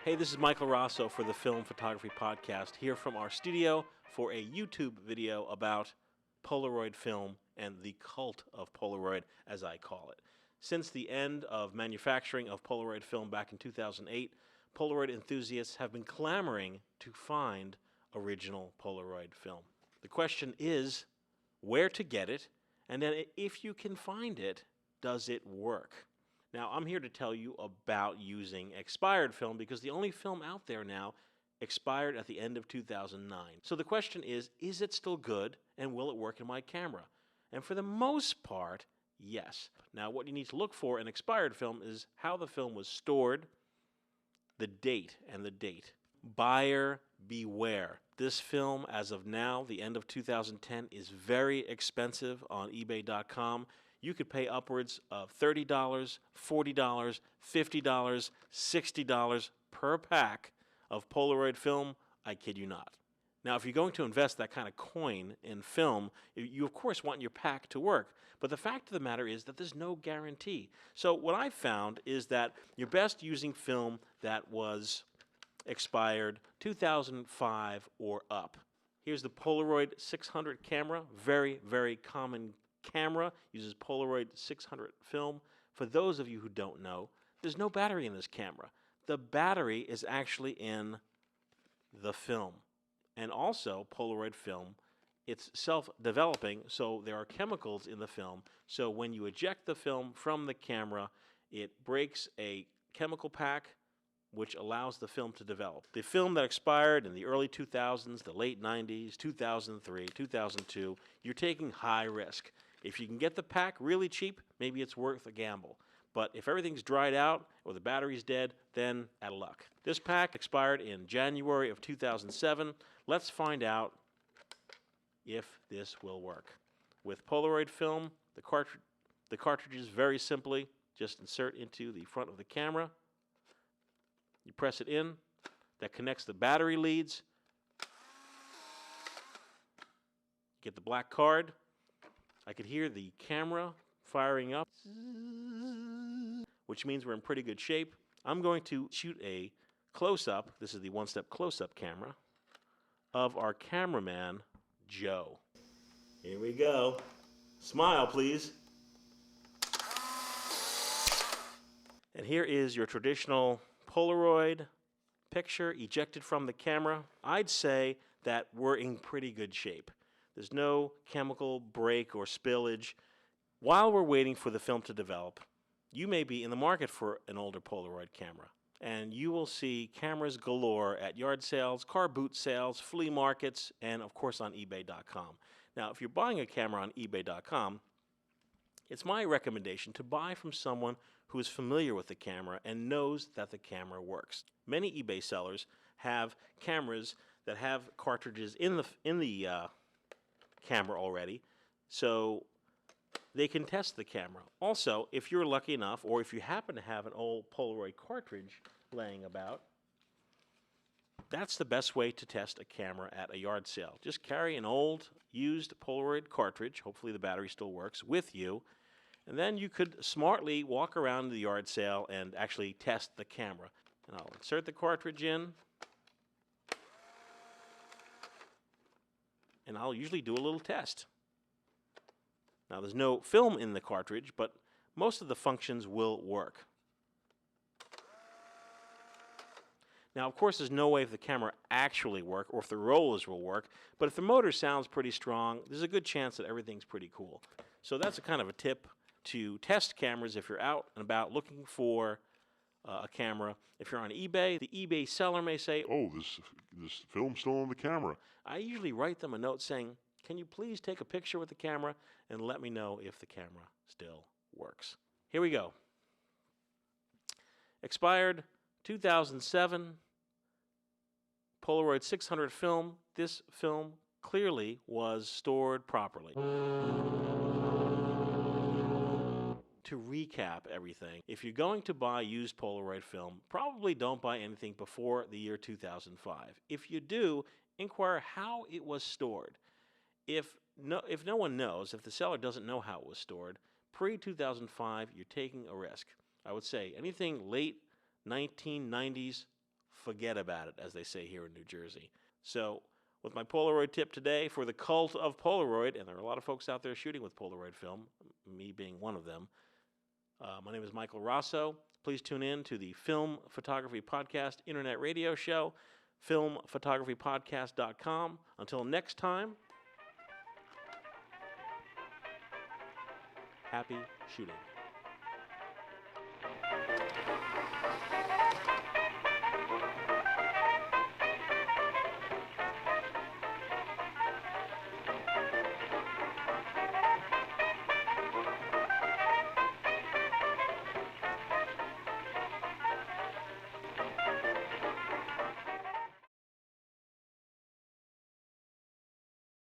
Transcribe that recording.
Hey, this is Michael Rosso for the Film Photography Podcast, here from our studio for a YouTube video about Polaroid film and the cult of Polaroid, as I call it. Since the end of manufacturing of Polaroid film back in 2008, Polaroid enthusiasts have been clamoring to find original Polaroid film. The question is where to get it, and then if you can find it, does it work? Now, I'm here to tell you about using expired film because the only film out there now expired at the end of 2009. So the question is it still good and will it work in my camera? And for the most part, yes. Now, what you need to look for in expired film is how the film was stored, the date and the date. Buyer beware. This film, as of now, the end of 2010, is very expensive on eBay.com. You could pay upwards of $30, $40, $50, $60 per pack of Polaroid film. I kid you not. Now, if you're going to invest that kind of coin in film, you of course want your pack to work. But the fact of the matter is that there's no guarantee. So what I found is that you're best using film that was expired 2005 or up. Here's the Polaroid 600 camera, very, very common camera, uses Polaroid 600 film. For those of you who don't know, there's no battery in this camera. The battery is actually in the film. And also, Polaroid film, it's self-developing, so there are chemicals in the film. So when you eject the film from the camera, it breaks a chemical pack which allows the film to develop. The film that expired in the early 2000s, the late 90s, 2003, 2002, you're taking high risk. If you can get the pack really cheap, maybe it's worth a gamble. But if everything's dried out or the battery's dead, then out of luck. This pack expired in January of 2007. Let's find out if this will work. With Polaroid film, the cartridges very simply just insert into the front of the camera. You press it in, that connects the battery leads. Get the black card. I could hear the camera firing up, which means we're in pretty good shape. I'm going to shoot a close-up, this is the one-step close-up camera, of our cameraman, Joe. Here we go. Smile, please. And here is your traditional Polaroid picture ejected from the camera. I'd say that we're in pretty good shape. There's no chemical break or spillage. While we're waiting for the film to develop, you may be in the market for an older Polaroid camera. And you will see cameras galore at yard sales, car boot sales, flea markets, and of course on eBay.com. Now, if you're buying a camera on eBay.com, it's my recommendation to buy from someone who is familiar with the camera and knows that the camera works. Many eBay sellers have cameras that have cartridges in the camera already, so they can test the camera. Also, if you're lucky enough, or if you happen to have an old Polaroid cartridge laying about, that's the best way to test a camera at a yard sale. Just carry an old, used Polaroid cartridge, hopefully the battery still works, with you, and then you could smartly walk around the yard sale and actually test the camera. And I'll insert the cartridge in, and I'll usually do a little test. Now, there's no film in the cartridge, but most of the functions will work. Now, of course, there's no way if the camera actually works or if the rollers will work, but if the motor sounds pretty strong, there's a good chance that everything's pretty cool. So that's a kind of a tip to test cameras if you're out and about looking for a camera. If you're on eBay, the eBay seller may say, "Oh, this film's still on the camera." I usually write them a note saying, "Can you please take a picture with the camera and let me know if the camera still works?" Here we go. Expired 2007. Polaroid 600 film. This film clearly was stored properly. To recap everything, if you're going to buy used Polaroid film, probably don't buy anything before the year 2005. If you do, inquire how it was stored. If no one knows, if the seller doesn't know how it was stored, pre-2005, you're taking a risk. I would say anything late 1990s forget about it, as they say here in New Jersey. So, with my Polaroid tip today for the cult of Polaroid, and there are a lot of folks out there shooting with Polaroid film, me being one of them. My name is Michael Rosso. Please tune in to the Film Photography Podcast internet radio show, filmphotographypodcast.com. Until next time, happy shooting.